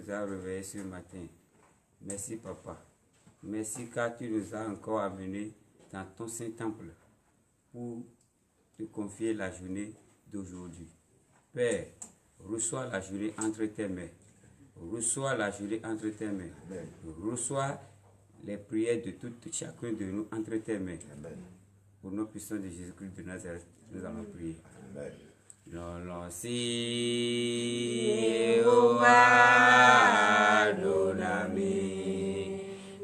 nous as réveillés ce matin. Merci, Papa. Merci car tu nous as encore amenés dans ton Saint-Temple pour te confier la journée d'aujourd'hui. Père, reçois la journée entre tes mains. Reçois la journée entre tes mains. Amen. Reçois les prières de chacun de nous entre tes mains. Amen. Au nom puissant de Jésus-Christ de Nazareth, nous allons prier. Amen. Non, si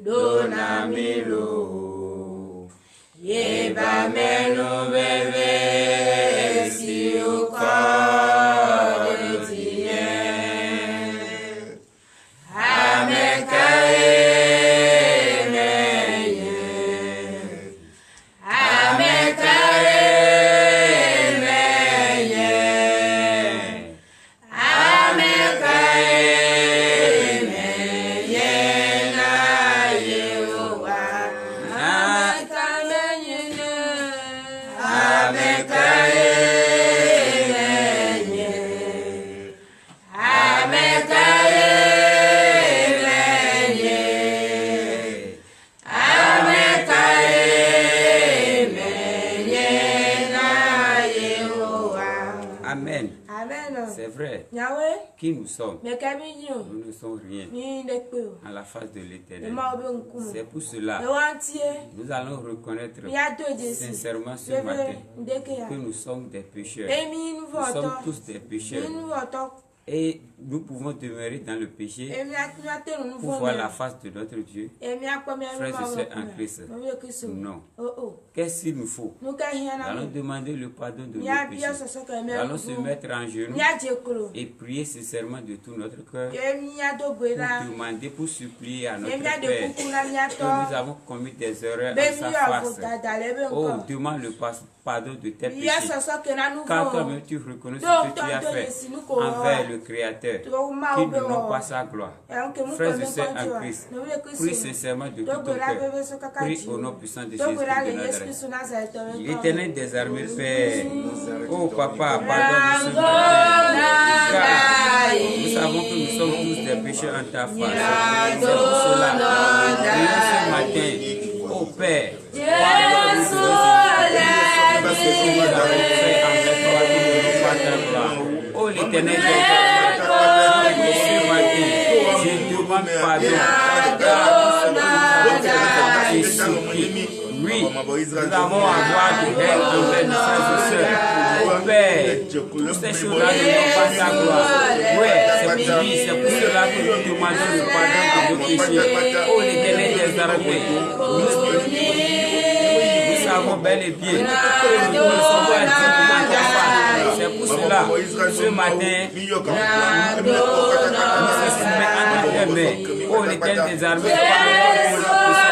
donami lo, yeba melo bebe si qui nous sommes. Nous ne sommes rien à la face de l'Éternel. C'est pour cela que nous allons reconnaître sincèrement ce matin que nous sommes des pécheurs. Nous sommes tous des pécheurs. Et nous pouvons demeurer dans le péché pour voir la face de notre Dieu. Frères et sœurs en Christ. Non. Qu'est-ce qu'il nous faut? Nous allons demander le pardon de nos péchés. Nous allons se mettre en genoux et prier sincèrement de tout notre cœur pour demander, pour supplier à notre Père que nous avons commis des erreurs en sa face. Oh, demande le pardon de tes péchés. Car toi-même tu reconnais ce que tu as fait envers le Créateur, qui ne n'ont pas sa gloire. Frères et sœurs en Christ, prie sincèrement de tout ton cœur. Prie au nom puissant de Jésus-Christ de Nazareth. L'Éternel des armées, Père. Oh Papa, pardonne-nous ce matin. Car nous savons que nous sommes tous des pécheurs en ta face. C'est pour cela, prions ce matin. Oh Père, pardonne-nous ce que nous avons fait envers toi, qui ne nous pas ta gloire. Oh l'Éternel des armées, ce matin, je demande pardon. Oui, nous avons à avoir de haine envers nos frères et sœurs. Oh Père, toutes ces choses-là ne n'ont pas ta gloire. Oui, c'est pour cela que nous demandons le pardon de nos péchés. Oh l'Éternel des armées, nous savons bel et bien que nous ne sommes pas dignes de ta face. C'est pour cela, ce matin, nous se soumettons entre tes mains. Oh l'Éternel des armées, pardonne-nous pour nos péchés.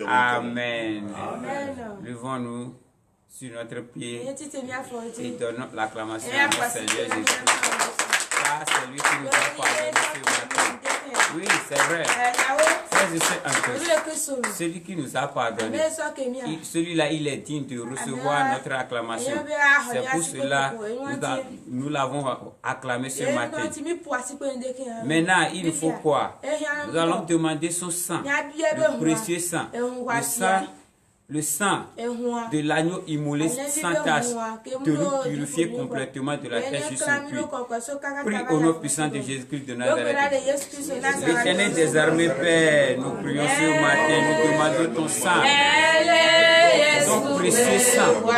Amen. Levons-nous sur notre pied et donnons l'acclamation à notre Seigneur Jésus. Car c'est lui qui nous a pardonné ce matin. Oui, c'est vrai. Celui qui nous a pardonné, celui-là, il est digne de recevoir notre acclamation. C'est pour cela que nous l'avons acclamé ce matin. Maintenant, il nous faut quoi? Nous allons demander son sang, le précieux sang, le sang de l'agneau immolé sans tache, de nous purifier complètement de la tête jusqu'au pied. Prie au nom puissant de Jésus-Christ de Nazareth. L'Éternel des armées, Père, nous prions ce matin, nous demandons ton sang, ton précieux sang. Oui,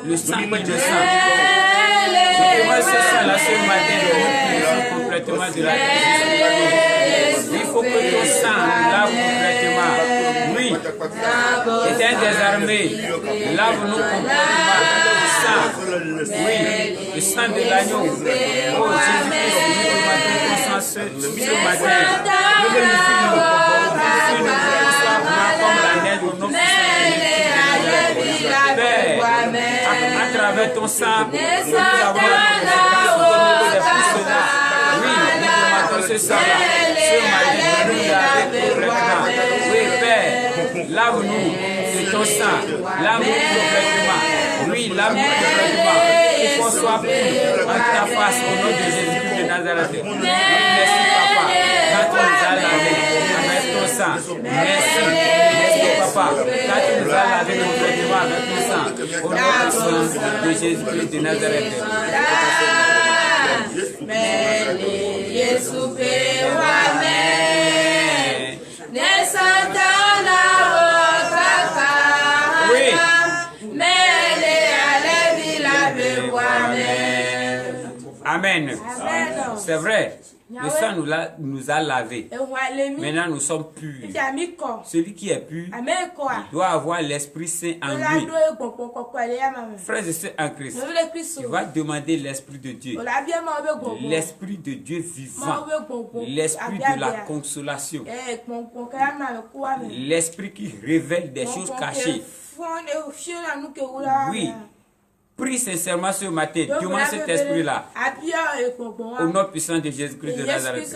le sang qui descend. Je demande ce sang-là ce matin de nous purifier complètement de la tête jusqu'au pied. Il faut que ton sang lave complètement. Oui, Éternel des armées, lave-nous complètement le sang. Oui, le sang de l'agneau. Oh Jésus-Christ, nous demandons ton sang ce matin. Nous travers ton sang, nous avons oui, nous demandons ce sang-là, ce matin, nous laver. Oui, Père, lave-nous de ton sang, lave-nous complètement. Oui, lave-nous complètement. Pour qu'on soit pur en ta face au nom de Jésus-Christ de Nazareth. Oui, merci, Papa, quand tu nous as lavé avec ton sang. Merci, Papa, quand tu nous as lavé complètement avec ton sang. Au nom puissant de Jésus-Christ de Nazareth. Oui. Amen. C'est vrai. Le sang nous a lavés. Maintenant, nous sommes purs. Celui qui est pur doit avoir l'Esprit Saint en lui. Frères et sœurs en Christ, tu vas demander l'Esprit de Dieu. L'Esprit de Dieu vivant. L'Esprit de la consolation. L'Esprit qui révèle des choses cachées. Oui. Prie sincèrement ce matin, demande cet esprit-là. Au nom puissant de Jésus-Christ de Nazareth.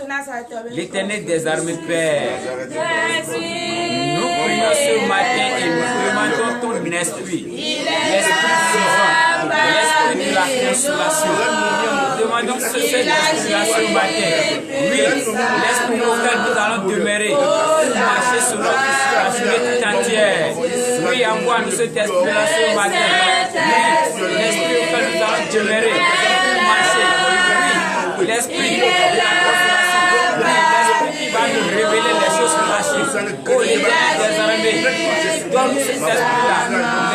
L'Éternel des armées, Père. Nous prions ce matin et nous demandons ton esprit. L'esprit vivant, l'esprit de la consolation. Nous demandons cet esprit-là ce matin. Oui, l'esprit auquel nous allons demeurer. Marcher sur notre journée tout entière. Oui, envoie-nous cet esprit-là ce matin. Oui, l'esprit auquel nous allons demeurer pour marcher. Oui, l'esprit de la consolation. Oui, l'esprit qui va nous révéler les choses cachées. Oh, l'Éternel des armées, donne-nous cet esprit-là.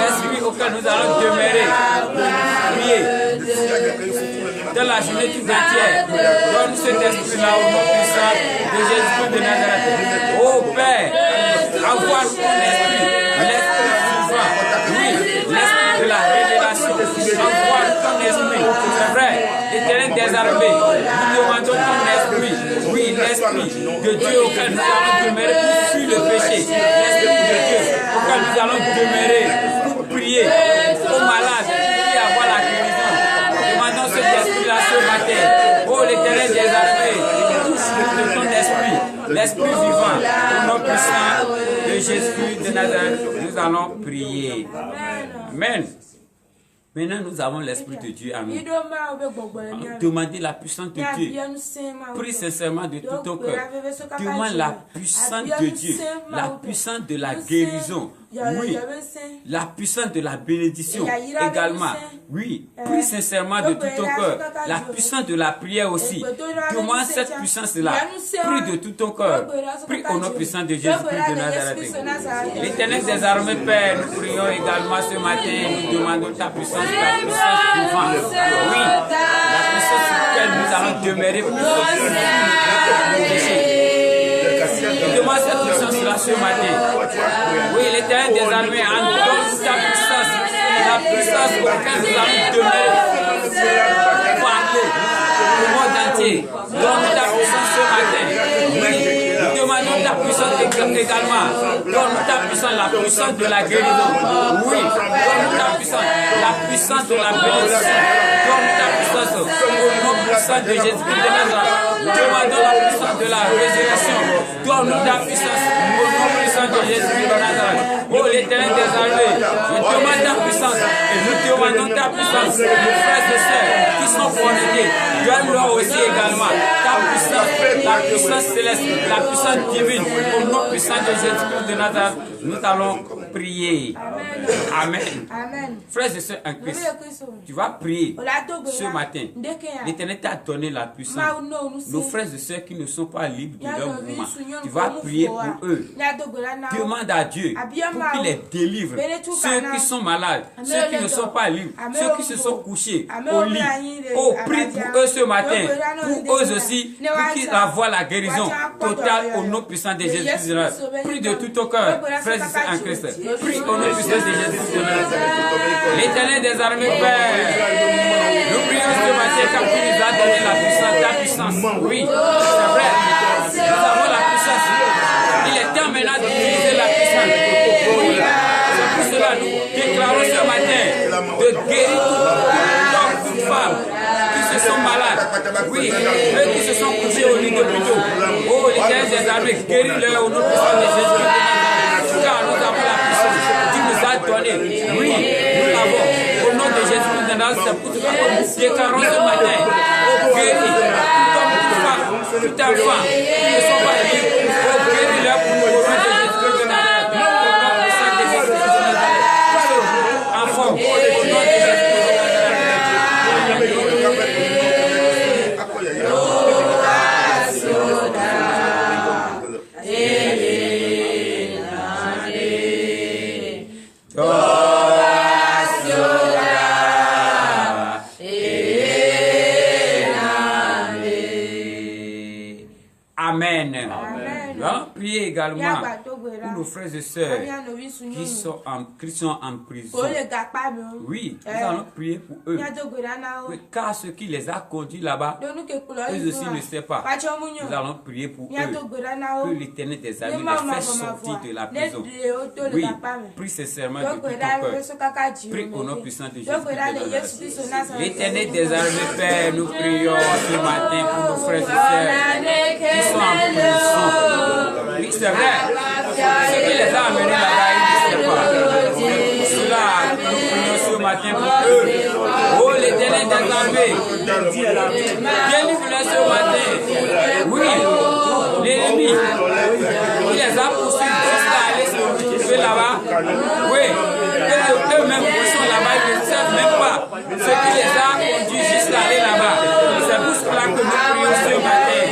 L'esprit auquel nous allons demeurer pour prier dans la journée tout entière. Donne cet esprit-là au nom puissant de Jésus-Christ de Nazareth. Oh Père, envoie-nous ton esprit, l'esprit vivant. Oui, l'esprit de la révélation. Envoie ton esprit. C'est vrai, l'Éternel des armées, nous demandons ton esprit. Oui, l'esprit de Dieu auquel nous allons demeurer pour fuir le péché. L'esprit de Dieu auquel nous allons demeurer pour prier aux malades, pour avoir la guérison. Demandons cet esprit-là ce matin. Oh, l'Éternel des armées, touche de ton esprit, l'esprit vivant, au nom puissant de Jésus de Nazareth, nous allons prier. Amen. Maintenant, nous avons l'Esprit de Dieu en nous. Demandez la puissance de Dieu. Prie sincèrement de tout ton cœur. Demande la puissance de Dieu, la puissance de la guérison. Oui, la puissance de la bénédiction également. Oui, prie sincèrement de tout ton cœur. La puissance de la prière aussi. Demande cette puissance-là. Prie de tout ton cœur. Prie au nom puissant de Jésus-Christ de Nazareth. L'Éternel des armées, Père, nous prions également ce matin. Nous demandons ta puissance, ta puissance vivante. Oui, la puissance sur laquelle nous allons demeurer pour nos péchés. Nous demandons cette puissance-là ce matin. Oui, l'Éternel des armées, en donne ta puissance, la puissance pour laquelle nous allons demeurer. Pour aller au monde entier. Donne ta puissance ce matin. Oui, nous demandons ta puissance également. Donne ta puissance, la puissance de la guérison. Oui, donne ta puissance, la puissance de la bénédiction. Donne ta puissance au nom puissant de Jésus-Christ de Nazareth. Demandons la puissance de la résurrection. Donne-nous ta puissance au nom puissant de Jésus-Christ de Nazareth. Oh, l'Éternel des armées, je demande ta puissance et nous demandons ta puissance. Nos frères et sœurs qui sont connectés, donne-leur aussi également ta puissance, la puissance céleste, la puissance divine. Au nom puissant de Jésus-Christ de Nazareth, nous allons prier. Amen. Amen. Frères et sœurs en Christ, tu vas prier ce matin. L'Éternel t'a donné la puissance. Nos frères et sœurs qui ne sont pas libres de leur mouvement, tu vas prier pour eux. Demande à Dieu pour qu'il les délivre. Ceux qui sont malades, ceux qui ne sont pas libres, ceux qui se sont couchés au lit. Oh, prie pour eux ce matin. Pour eux aussi, pour qu'ils voient la guérison totale au nom puissant de Jésus. Prie de tout ton cœur, frères et sœurs en Christ. Prie au nom puissant de Jésus. L'Éternel des armées, Père, nous prions ce matin car tu nous as donné la puissance, ta puissance. Oui, c'est vrai. Nous avons la puissance. Il est temps maintenant d'utiliser la puissance. Oui, c'est pour cela nous déclarons ce matin de guérir tout sont malades. Oui, eux qui se sont couchés au lit d'hôpitaux. Oh, l'Éternel des armées, guéris-leur au nom puissant de Jésus-Christ. Car nous avons la puissance. Tu nous as donné. Oui, nous l'avons. Au nom de Jésus-Christ de Nazareth, c'est pour toi que nous déclarons ce matin. Oh, guéris tout homme, toute femme, tout enfant qui ne sont pas libres. Oh, guéris-leur pour nous au nom de Jésus-Christ de Nazareth. Au nom puissant de Jésus-Christ de Nazareth. Enfants, au nom de Jésus-Christ de Nazareth. Amen. Nous allons prier également pour nos frères et sœurs qui sont en prison. Oui, nous allons prier pour eux. Car ce qui les a conduits là-bas, eux aussi ne savent pas. Nous allons prier pour eux. Que l'Éternel des amis les fasse sortir de la prison. Oui, prie sincèrement de tout ton cœur. Prie au nom puissant de Jésus. L'Éternel des armées, Père, nous prions ce matin pour nos frères et sœurs qui sont en prison. Oui, c'est vrai. Ce qui les a amenés là-bas, ils ne savent pas. Pour cela, nous prions ce matin pour eux. Oh, l'Éternel des armées, délivre-les ce matin. Oui, l'ennemi, il les a poursuivis jusqu'à aller se retrouver là-bas. Oui, eux-mêmes qui sont là-bas, ils ne savent même pas ce qui les a conduits jusqu'à aller là-bas. C'est pour cela que nous prions ce matin.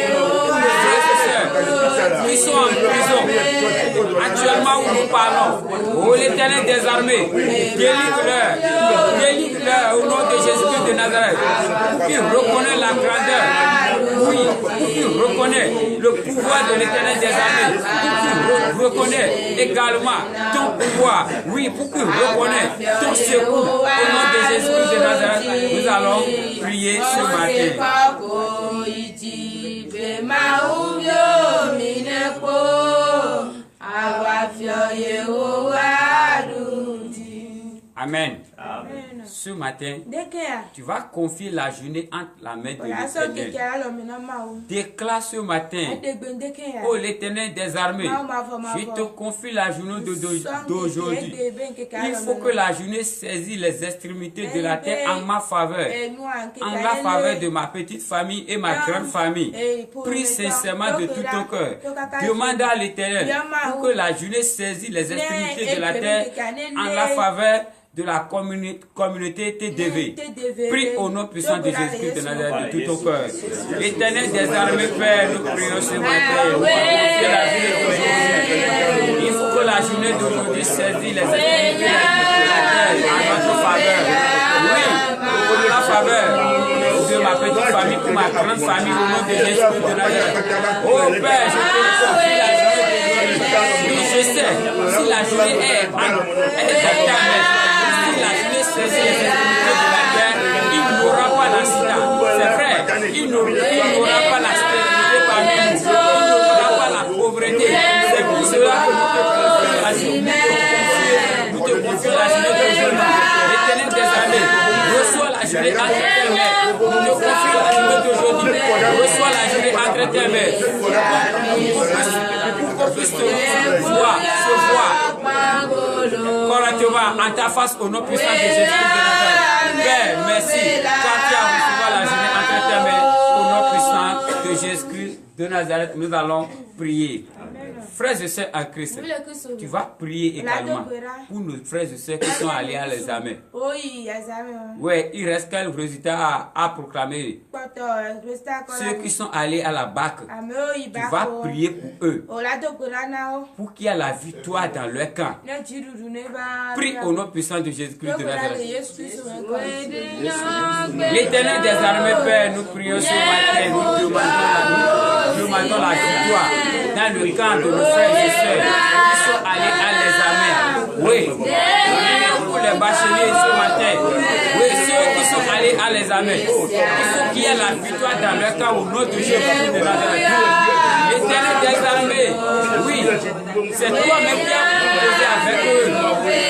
Qui sont en prison, actuellement où nous parlons. Oh, l'Éternel des armées, délivre-leur au nom de Jésus-Christ de Nazareth, pour qu'ils reconnaissent la grandeur, oui, pour qu'ils reconnaissent le pouvoir de l'Éternel des armées, pour qu'ils reconnaissent également ton pouvoir, oui, pour qu'ils reconnaissent ton secours au nom de Jésus-Christ de Nazareth. Nous allons prier ce matin. Amen. Amen. Ce matin, tu vas confier la journée entre la main de l'Éternel. Déclare ce matin, ô l'Éternel des armées, je te confie la journée d'aujourd'hui. Il faut que la journée saisisse les extrémités de la terre en ma faveur, en la faveur de ma petite famille et ma grande famille. Prie sincèrement de tout ton cœur. Demande à l'Éternel pour que la journée saisisse les extrémités de la terre en la faveur de la communauté TDV. Prie au nom puissant de Jésus-Christ de Nazareth de tout ton cœur. L'Éternel des armées, Père, nous prions ce matin. Il faut que la journée d'aujourd'hui saisisse les extrémités de la terre en notre faveur. Oui, pour la faveur de ma petite famille, pour ma grande famille, au nom de Jésus-Christ de Nazareth. Oh Père, je te confie la journée d'aujourd'hui. Je sais, si la journée est dans ta main, la journée saisit les extrémités de la terre, il n'aura pas l'accident. C'est vrai, il n'aura pas la stérilité parmi nous, il n'aura pas la pauvreté. C'est pour cela que nous te confions la journée. Nous te confions la journée d'aujourd'hui. L'Éternel des armées, reçois la journée entre tes mains. Nous te confions la journée d'aujourd'hui. Reçois la journée entre tes mains. Pour qu'on puisse te voir, se voir correctement en ta face au nom puissant de Jésus-Christ de Nazareth. Père, merci quand tu as reçu la journée entre tes mains au nom puissant de Jésus-Christ de Nazareth. Nous allons prier. Frères et sœurs en Christ, tu vas prier également pour nos frères et sœurs qui sont allés à l'examen. Oui, il reste quel résultat à proclamer. Ceux qui sont allés à la BAC, tu vas prier pour eux, pour qu'il y ait la victoire dans leur camp. Prie au nom puissant de Jésus-Christ de Nazareth. L'Éternel des armées, Père, nous prions ce matin, nous demandons la victoire dans le camp de nos frères et sœurs qui sont allés à l'examen. Oui, pour les bacheliers ce matin. Oui, ceux qui sont allés à l'examen. Il faut qu'il y ait la victoire dans leur camp au nom de Jésus de Nazareth. L'Éternel des armées, oui, c'est toi-même qui as composé avec eux. Oui,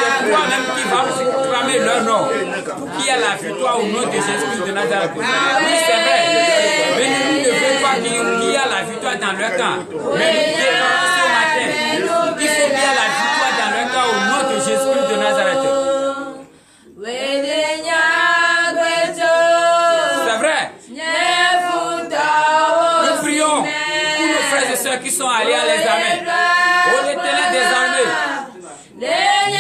c'est toi-même qui vas proclamer leur nom. Pour qu'il y ait la victoire au nom de Jésus de Nazareth. Nazareth. Oui, c'est vrai. Mais nous ne veut pas qu'il y a la victoire dans leur camp. Mais nous déclarons ce matin qu'il faut qu'il y ait la victoire dans leur camp au nom de Jésus-Christ de Nazareth. C'est vrai. Nous prions pour nos frères et sœurs qui sont allés à l'examen. Oh l'Éternel des armées,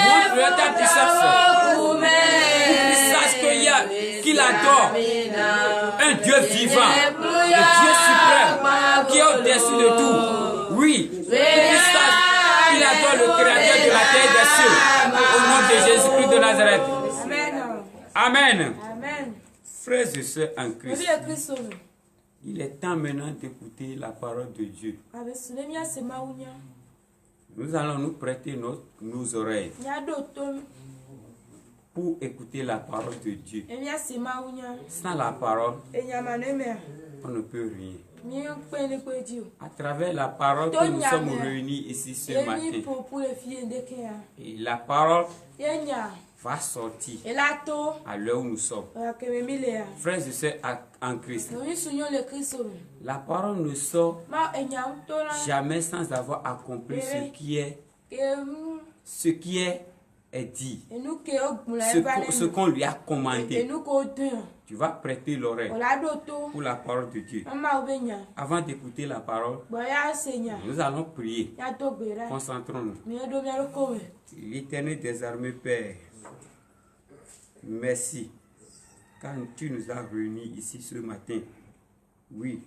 montre ta puissance. Qu'ils sachent qu'il adore un Dieu vivant, le Dieu suprême, qui est au-dessus de tout. Oui, qu'ils sachent qu'il adore le Créateur de la terre et des cieux, au nom de Jésus-Christ de Nazareth. Amen. Amen. Frères et sœurs en Christ, il est temps maintenant d'écouter la parole de Dieu. Nous allons nous prêter nos oreilles pour écouter la parole de Dieu. Sans la parole, on ne peut rien. À travers la parole que nous sommes réunis ici ce matin, et la parole va sortir à l'heure où nous sommes. Frères et sœurs en Christ, la parole ne sort jamais sans avoir accompli ce qui est dit, ce qu'on lui a commandé. Tu vas prêter l'oreille pour la parole de Dieu. Avant d'écouter la parole, nous allons prier. Concentrons-nous. L'Éternel des armées, Père, merci car tu nous as réunis ici ce matin. Oui,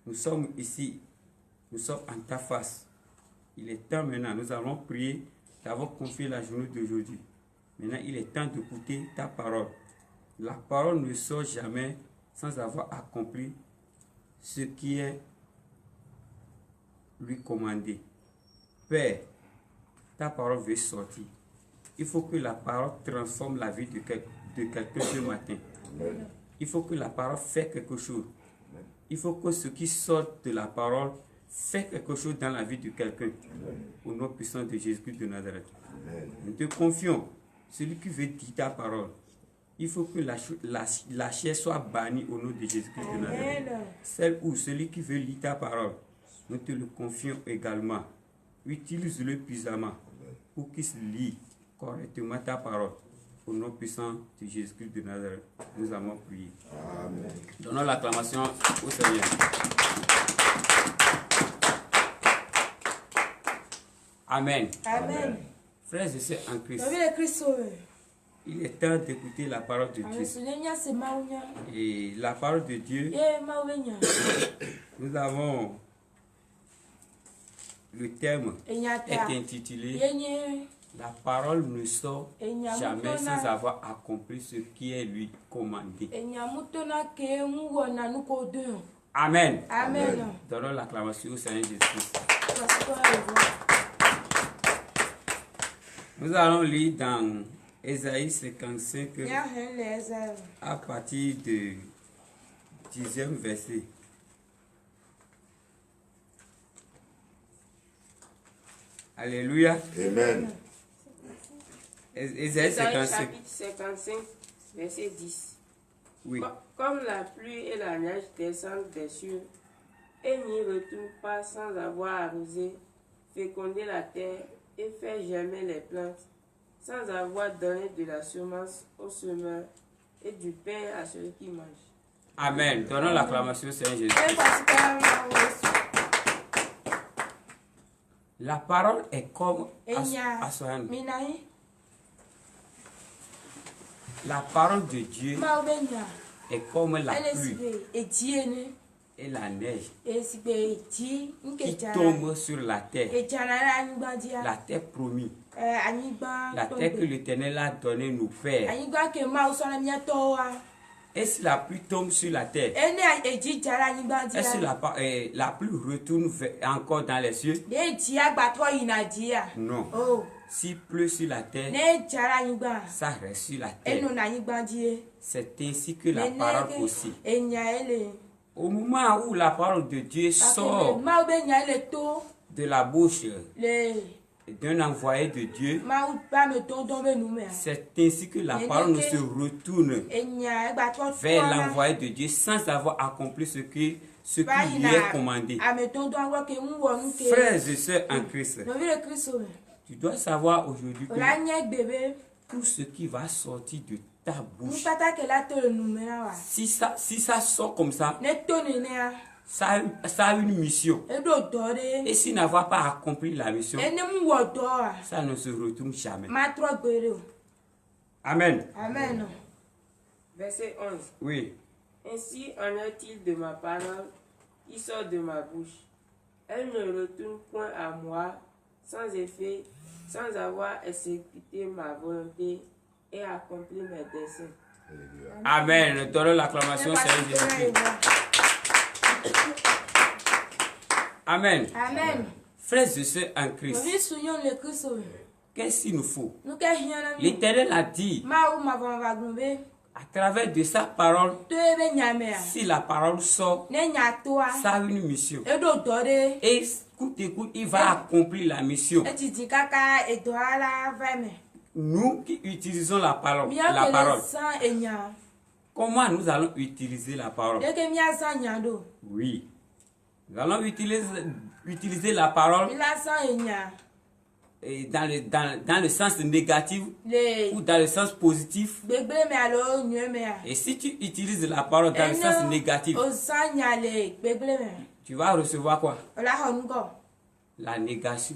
nous sommes ici, nous sommes en ta face. Il est temps maintenant, nous allons prier d'avoir confié la journée d'aujourd'hui. Maintenant, il est temps d'écouter ta parole. La parole ne sort jamais sans avoir accompli ce qui est lui commandé. Père, ta parole veut sortir. Il faut que la parole transforme la vie de quelqu'un ce matin. Il faut que la parole fasse quelque chose. Il faut que ce qui sort de la parole fait quelque chose dans la vie de quelqu'un. Au nom puissant de Jésus-Christ de Nazareth. Nous te confions, celui qui veut dire ta parole. Il faut que la chair soit bannie au nom de Jésus-Christ de Nazareth. Celle ou celui qui veut lire ta parole, nous te le confions également. Utilise-le puissamment pour qu'il se lit correctement ta parole. Au nom puissant de Jésus-Christ de Nazareth, nous avons prié. Amen. Donnons l'acclamation au Seigneur. Amen. Amen. Frères et sœurs en Christ, il est temps d'écouter la parole de Dieu. Et la parole de Dieu, nous avons le thème est intitulé La parole ne sort jamais sans avoir accompli ce qui est lui commandé. Amen. Amen. Donnons l'acclamation au Seigneur Jésus-Christ. Nous allons lire dans Ésaïe 55 à partir du 10e verset. Alléluia. Amen. Ésaïe 55. 55, verset 10. Oui. Comme la pluie et la neige descendent des cieux et n'y retournent pas sans avoir arrosé, fécondé la terre et fait germer les plantes, sans avoir donné de la semence aux semeurs et du pain à ceux qui mangent. Amen. Donnons l'acclamation au Seigneur Jésus. La parole est comme la parole de Dieu est comme la pluie et la neige qui tombe sur la terre promise, la terre que l'Éternel a donnée nos pères. Et si la pluie tombe sur la terre, est-ce que la pluie retourne encore dans les cieux? Non. S'il pleut sur la terre, ça reste sur la terre. C'est ainsi que la parole aussi. Au moment où la parole de Dieu sort de la bouche d'un envoyé de Dieu, c'est ainsi que la parole ne se retourne vers l'envoyé de Dieu sans avoir accompli ce qui lui est commandé. Frères et sœurs en Christ, tu dois savoir aujourd'hui que tout ce qui va sortir de ta bouche, si ça sort comme ça, ça a une mission. Et s'il n'a pas accompli la mission, ça ne se retourne jamais. Amen. Amen. Verset 11. Oui. Ainsi en est-il de ma parole qui sort de ma bouche. Elle ne retourne point à moi sans effet, sans avoir exécuté ma volonté et accompli mes desseins. Amen. Donnons l'acclamation, Seigneur Jésus. Amen. Amen. Frères et sœurs en Christ, qu'est-ce qu'il nous faut? L'Éternel a dit à travers de sa parole, si la parole sort, ça a une mission. Et écoute, il va accomplir la mission. Nous qui utilisons la parole, comment nous allons utiliser la parole? Oui. Nous allons utiliser la parole et dans le sens négatif ou dans le sens positif. Et si tu utilises la parole dans le sens négatif, tu vas recevoir quoi? La négation.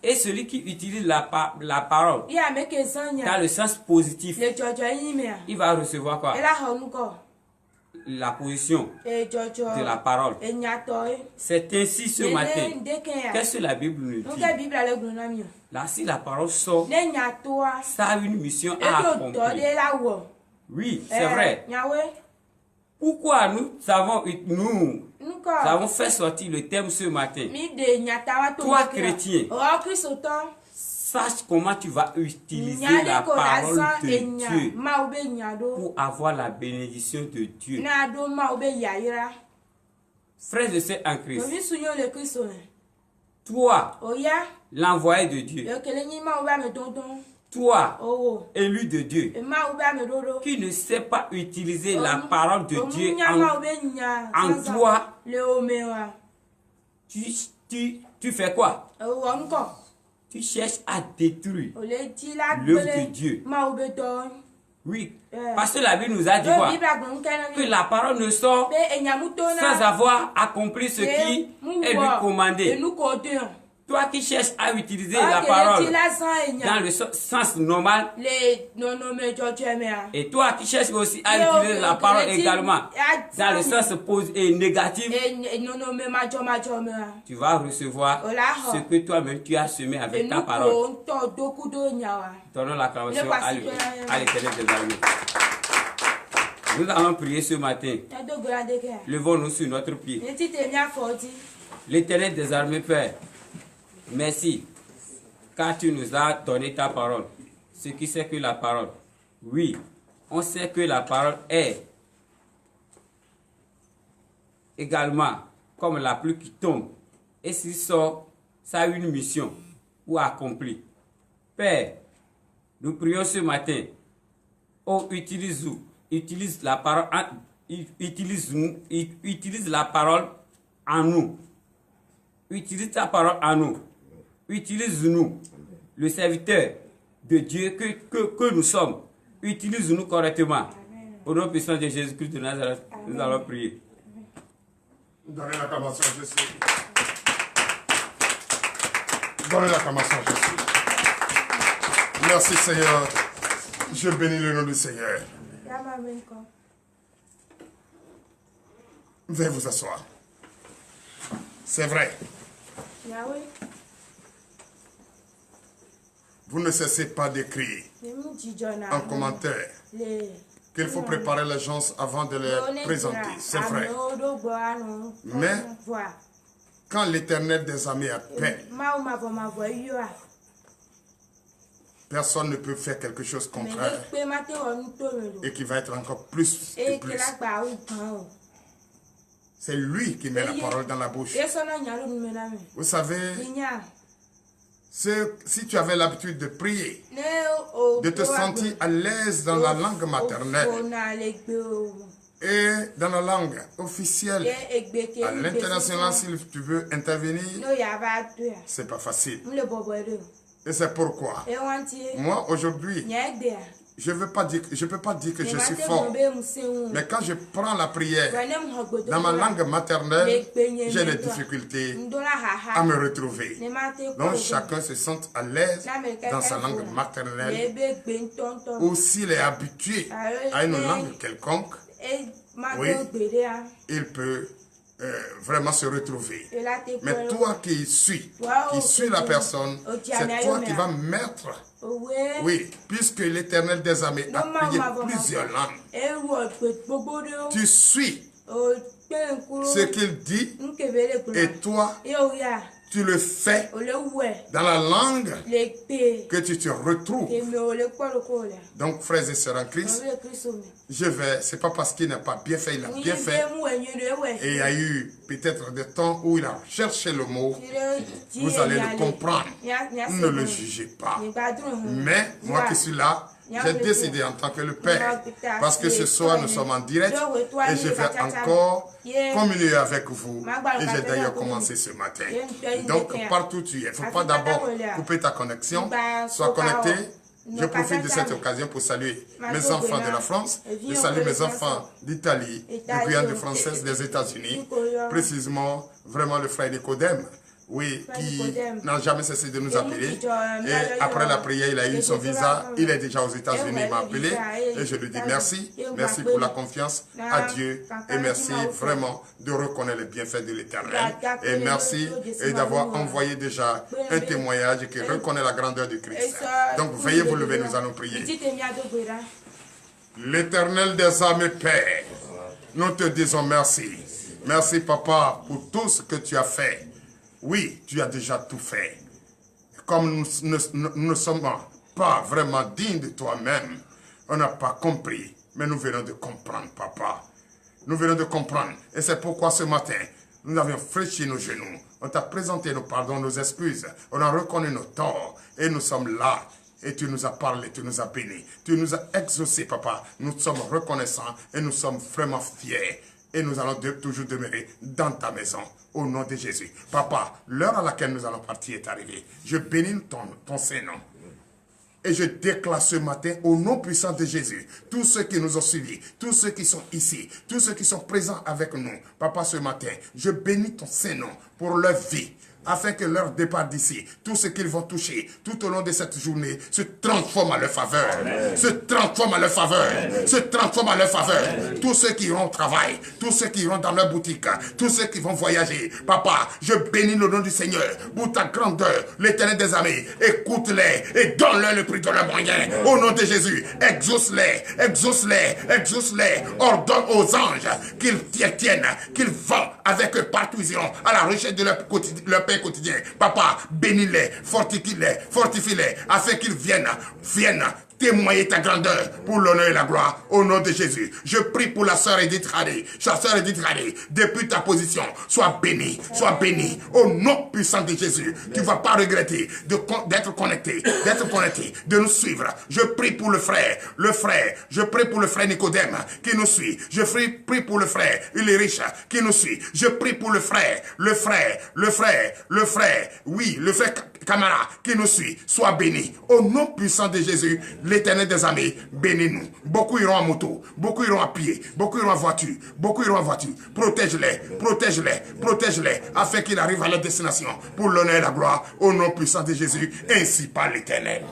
Et celui qui utilise la parole dans le sens positif, il va recevoir quoi? La position de la parole. C'est ainsi ce matin. Qu'est-ce que la Bible nous dit? Là, si la parole sort, ça a une mission à accomplir. Oui, c'est vrai. Pourquoi nous avons fait sortir le thème ce matin? Toi, chrétien, sache comment tu vas utiliser la parole de Dieu pour avoir la bénédiction de Dieu. Frères et sœurs en Christ, toi, l'envoyé de Dieu, toi, élu de Dieu, qui ne sais pas utiliser la parole de Dieu en toi, tu fais quoi? Tu cherches à détruire l'œuvre de Dieu. Oui, parce que la Bible nous a dit quoi? Que la parole ne sort sans avoir accompli ce qui est lui commandé. Toi qui cherches à utiliser la parole dans le sens normal, et toi qui cherches aussi à utiliser la parole également dans le sens négatif, tu vas recevoir ce que toi-même tu as semé avec ta parole. Donnons l'acclamation à l'Éternel des armées. Nous allons prier ce matin. Levons-nous sur notre pied. L'Éternel des armées, Père, merci, car tu nous as donné ta parole. Ce qui c'est que la parole? Oui, on sait que la parole est également comme la pluie qui tombe. Et s'il sort, ça a une mission pour accomplir. Père, nous prions ce matin. Oh, utilise la parole, utilise la parole en nous. Utilise ta parole en nous. Utilise-nous, le serviteur de Dieu que nous sommes. Utilise-nous correctement. Au nom puissant de Jésus-Christ de Nazareth, nous allons prier. Donnez l'acclamation à Jésus. Donnez l'acclamation à Jésus. Merci Seigneur. Je bénis le nom du Seigneur. Veuillez vous asseoir. C'est vrai. Vous ne cessez pas d'écrire en commentaire qu'il faut préparer les gens avant de les présenter. C'est vrai. Mais quand l'Éternel des armées appelle, personne ne peut faire quelque chose contraire et qui va être encore plus et plus. C'est lui qui met la parole dans la bouche. Vous savez, Si tu avais l'habitude de prier, de te sentir à l'aise dans la langue maternelle et dans la langue officielle, à l'international, si tu veux intervenir, c'est pas facile. Et c'est pourquoi, moi aujourd'hui, je ne peux pas dire que je suis fort. Mais quand je prends la prière dans ma langue maternelle, j'ai des difficultés à me retrouver. Donc chacun se sent à l'aise dans sa langue maternelle. Ou s'il est habitué à une langue quelconque, oui, il peut vraiment se retrouver. Mais toi qui suis la personne, c'est toi qui vas mettre. Oui, puisque l'Éternel des armées a prié plusieurs langues. Tu suis ce qu'il dit et toi, tu le fais dans la langue que tu te retrouves. Donc, frères et sœurs en Christ, c'est pas parce qu'il n'a pas bien fait, il a bien fait. Et il y a eu peut-être des temps où il a cherché le mot. Vous allez le comprendre. Ne le jugez pas. Mais moi qui suis là, j'ai décidé en tant que le Père, parce que ce soir nous sommes en direct et je vais encore communier avec vous. Et j'ai d'ailleurs commencé ce matin. Donc partout où tu es, il ne faut pas d'abord couper ta connexion, sois connecté. Je profite de cette occasion pour saluer mes enfants de la France. Je salue mes enfants d'Italie, de Guyane française, des États-Unis. Précisément, vraiment le frère Nicodème. Oui, qui n'a jamais cessé de nous appeler. Et après la prière, il a eu son visa. Il est déjà aux États-Unis, il m'a appelé. Et je lui dis merci. Merci pour la confiance à Dieu. Et merci vraiment de reconnaître les bienfaits de l'Éternel. Et merci d'avoir envoyé déjà un témoignage qui reconnaît la grandeur du Christ. Donc veuillez vous lever, nous allons prier. L'Éternel des armées, Père, nous te disons merci. Merci, Papa, pour tout ce que tu as fait. Oui, tu as déjà tout fait. Comme nous ne sommes pas vraiment dignes de toi-même, on n'a pas compris, mais nous venons de comprendre, Papa. Nous venons de comprendre. Et c'est pourquoi ce matin, nous avions fléchi nos genoux. On t'a présenté nos pardons, nos excuses. On a reconnu nos torts. Et nous sommes là. Et tu nous as parlé, tu nous as bénis. Tu nous as exaucés, Papa. Nous sommes reconnaissants et nous sommes vraiment fiers. Et nous allons toujours demeurer dans ta maison, au nom de Jésus. Papa, l'heure à laquelle nous allons partir est arrivée. Je bénis ton Saint-Nom. Et je déclare ce matin, au nom puissant de Jésus, tous ceux qui nous ont suivis, tous ceux qui sont ici, tous ceux qui sont présents avec nous. Papa, ce matin, je bénis ton Saint-Nom pour leur vie, afin que leur départ d'ici, tout ce qu'ils vont toucher tout au long de cette journée, se transforme à leur faveur. Amen. Se transforme à leur faveur. Amen. Se transforme à leur faveur. Amen. Tous ceux qui iront au travail, tous ceux qui iront dans leur boutique, tous ceux qui vont voyager. Papa, je bénis le nom du Seigneur pour ta grandeur, l'Éternel des armées. Écoute-les et donne-leur le prix de leurs moyens. Au nom de Jésus, exauce-les, exauce-les, exauce-les. Ordonne aux anges qu'ils tiennent, qu'ils vont avec eux partout ils iront à la recherche de leur pain quotidien. Papa, bénis-les, fortifie-les, afin qu'ils viennent témoigner ta grandeur pour l'honneur et la gloire au nom de Jésus. Je prie pour la sœur Edith Radé. La sœur Edith Radé, depuis ta position, sois bénie au nom puissant de Jésus. Tu ne vas pas regretter d'être connecté, de nous suivre. Je prie pour le frère, je prie pour le frère Nicodème qui nous suit. Je prie pour le frère Ulrich qui nous suit. Je prie pour le frère, oui, le frère Camara qui nous suit. Sois béni au nom puissant de Jésus. L'Éternel des armées, bénis-nous. Beaucoup iront en moto, beaucoup iront à pied, beaucoup iront en voiture, Protège-les, afin qu'ils arrivent à leur destination pour l'honneur et la gloire, au nom puissant de Jésus, ainsi par l'Éternel.